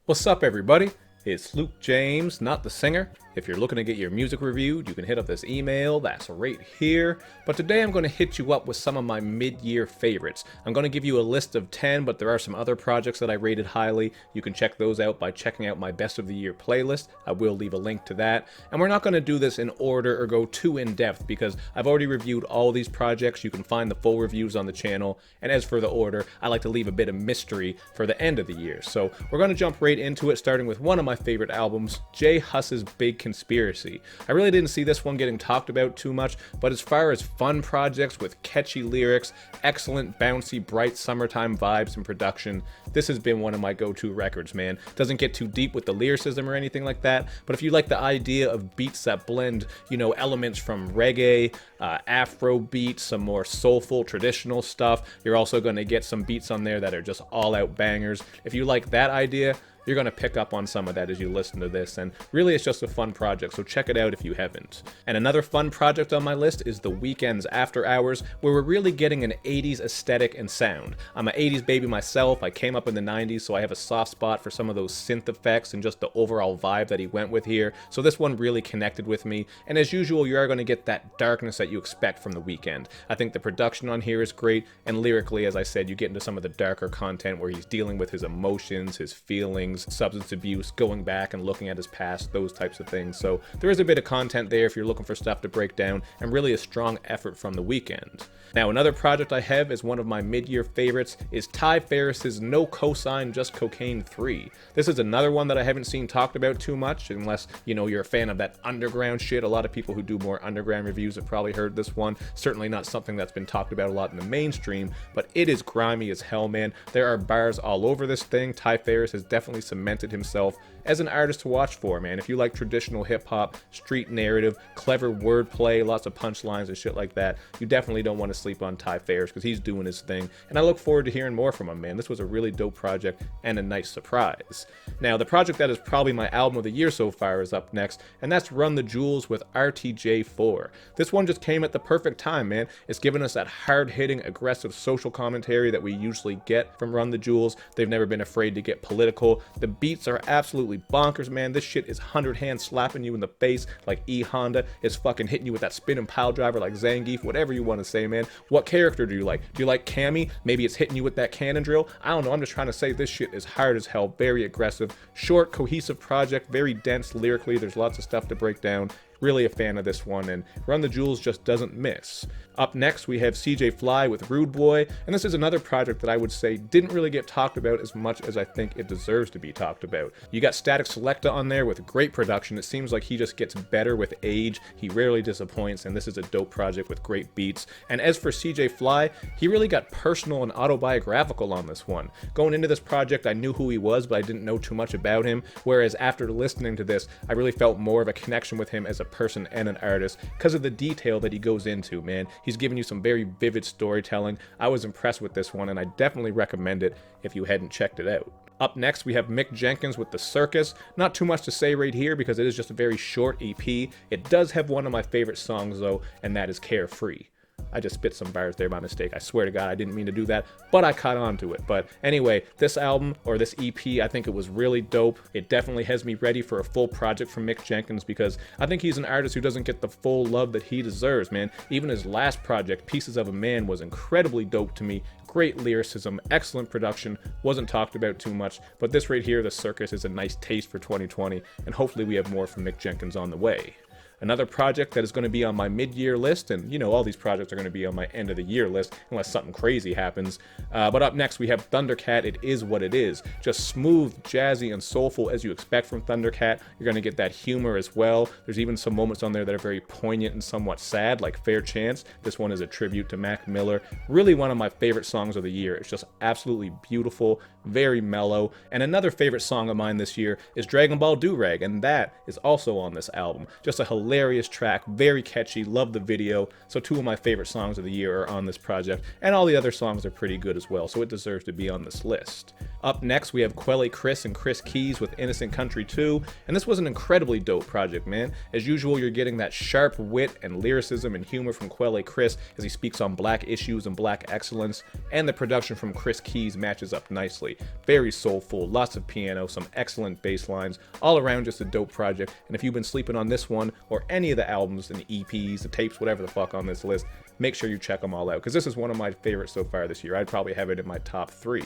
What's up, everybody? It's Luke James, not the singer. If you're looking to get your music reviewed, you can hit up this email that's right here. But today I'm going to hit you up with some of my mid-year favorites. I'm going to give you a list of 10, but there are some other projects that I rated highly. You can check those out by checking out my Best of the Year playlist. I will leave a link to that. And we're not going to do this in order or go too in-depth because I've already reviewed all these projects. You can find the full reviews on the channel. And as for the order, I like to leave a bit of mystery for the end of the year. So we're going to jump right into it, starting with one of my favorite albums, Hus's Big Conspiracy. I really didn't see this one getting talked about too much, but as far as fun projects with catchy lyrics, excellent bouncy bright summertime vibes and production, this has been one of my go-to records, man. Doesn't get too deep with the lyricism or anything like that, but if you like the idea of beats that blend, elements from reggae, Afro beats, some more soulful traditional stuff, you're also going to get some beats on there that are just all-out bangers. If you like that idea, you're going to pick up on some of that as you listen to this, and really it's just a fun project, so check it out if you haven't. And another fun project on my list is The Weeknd's After Hours, where we're really getting an 80s aesthetic and sound. I'm an 80s baby myself. I came up in the 90s, so I have a soft spot for some of those synth effects and just the overall vibe that he went with here, so this one really connected with me, and as usual, you are going to get that darkness that you expect from The Weeknd. I think the production on here is great, and lyrically, as I said, you get into some of the darker content where he's dealing with his emotions, his feelings, substance abuse, going back and looking at his past, those types of things. So there is a bit of content there if you're looking for stuff to break down, and really a strong effort from The Weeknd. Now, another project I have is one of my mid-year favorites is Ty Ferris's No Cosign Just Cocaine 3. This is another one that I haven't seen talked about too much, unless, you're a fan of that underground shit. A lot of people who do more underground reviews have probably heard this one. Certainly not something that's been talked about a lot in the mainstream, but it is grimy as hell, man. There are bars all over this thing. Ty Ferris has definitely cemented himself as an artist to watch for, man. If you like traditional hip-hop, street narrative, clever wordplay, lots of punchlines and shit like that, you definitely don't want to sleep on Ty Ferris because he's doing his thing, and I look forward to hearing more from him, man. This was a really dope project and a nice surprise. Now, the project that is probably my album of the year so far is up next, and that's Run the Jewels with RTJ4. This one just came at the perfect time, man. It's given us that hard-hitting, aggressive social commentary that we usually get from Run the Jewels. They've never been afraid to get political. The beats are absolutely bonkers, man. This shit is 100 hands slapping you in the face like E Honda. It's fucking hitting you with that spin and pile driver like Zangief, whatever you want to say, man. What character do you like? Do you like Cammy? Maybe it's hitting you with that cannon drill. I don't know. I'm just trying to say this shit is hard as hell, very aggressive, short, cohesive project, very dense lyrically. There's lots of stuff to break down. Really a fan of this one, and Run the Jewels just doesn't miss. Up next, we have CJ Fly with Rude Boy, and this is another project that I would say didn't really get talked about as much as I think it deserves to be talked about. You got Static Selecta on there with great production. It seems like he just gets better with age. He rarely disappoints, and this is a dope project with great beats. And as for CJ Fly, he really got personal and autobiographical on this one. Going into this project, I knew who he was, but I didn't know too much about him, whereas after listening to this, I really felt more of a connection with him as a person and an artist because of the detail that he goes into, man. He's giving you some very vivid storytelling. I was impressed with this one, and I definitely recommend it if you hadn't checked it out. Up next, we have Mick Jenkins with The Circus. Not too much to say right here because it is just a very short EP. It does have one of my favorite songs, though, and that is Carefree. I just spit some bars there by mistake. I swear to God, I didn't mean to do that, but I caught on to it. But anyway, this album, or this EP, I think it was really dope. It definitely has me ready for a full project from Mick Jenkins because I think he's an artist who doesn't get the full love that he deserves, man. Even his last project, Pieces of a Man, was incredibly dope to me. Great lyricism, excellent production, wasn't talked about too much, but this right here, The Circus, is a nice taste for 2020, and hopefully we have more from Mick Jenkins on the way. Another project that is going to be on my mid-year list, and all these projects are going to be on my end-of-the-year list unless something crazy happens. But up next, we have Thundercat, It Is What It Is. Just smooth, jazzy, and soulful as you expect from Thundercat. You're going to get that humor as well. There's even some moments on there that are very poignant and somewhat sad, like Fair Chance. This one is a tribute to Mac Miller. Really one of my favorite songs of the year. It's just absolutely beautiful, very mellow. And another favorite song of mine this year is Dragon Ball Durag, and that is also on this album. Just a hilarious track, very catchy, love the video. So 2 of my favorite songs of the year are on this project, and all the other songs are pretty good as well, so it deserves to be on this list. Up next, we have Quelle Chris and Chris Keys with Innocent Country 2, and this was an incredibly dope project, man. As usual, you're getting that sharp wit and lyricism and humor from Quelle Chris as he speaks on black issues and black excellence, and the production from Chris Keys matches up nicely. Very soulful, lots of piano, some excellent bass lines, all around just a dope project. And if you've been sleeping on this one, or any of the albums and the EPs, the tapes, whatever the fuck on this list, make sure you check them all out, because this is one of my favorites so far this year. I'd probably have it in my top 3.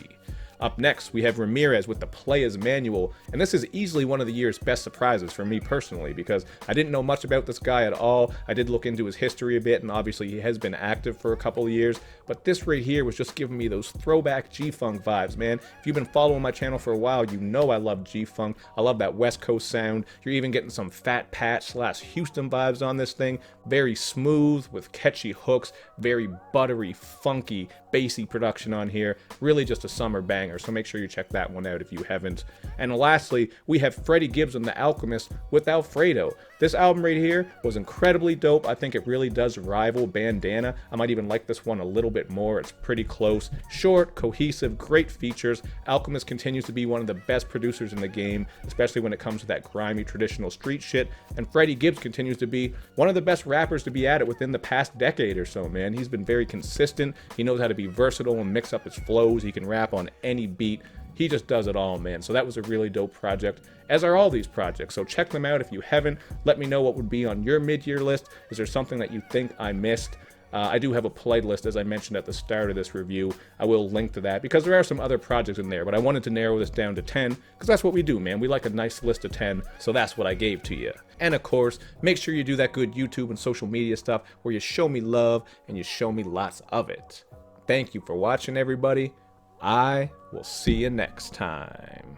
Up next, we have Ramirez with the Player's Manual, and this is easily one of the year's best surprises for me personally, because I didn't know much about this guy at all. I did look into his history a bit, and obviously he has been active for a couple of years, but this right here was just giving me those throwback G-Funk vibes, man. If you've been following my channel for a while, you know I love G-Funk. I love that West Coast sound. You're even getting some Fat Pat / Houston vibes on this thing. Very smooth with catchy hooks, very buttery, funky, bassy production on here. Really just a summer banger, so make sure you check that one out if you haven't. And lastly, we have Freddie Gibbs and the Alchemist with Alfredo. This album right here was incredibly dope. I think it really does rival Bandana. I might even like this one a little bit more. It's pretty close. Short, cohesive, great features. Alchemist continues to be one of the best producers in the game, especially when it comes to that grimy traditional street shit. And Freddie Gibbs continues to be one of the best rappers to be at it within the past decade or so, man. He's been very consistent. He knows how to be versatile and mix up his flows. He can rap on any beat. He just does it all, man. So that was a really dope project, as are all these projects. So check them out if you haven't. Let me know what would be on your mid-year list. Is there something that you think I missed? I do have a playlist, as I mentioned at the start of this review. I will link to that, because there are some other projects in there, but I wanted to narrow this down to 10, because that's what we do, man. We like a nice list of 10, so that's what I gave to you. And of course, make sure you do that good YouTube and social media stuff where you show me love and you show me lots of it. Thank you for watching, everybody. I will see you next time.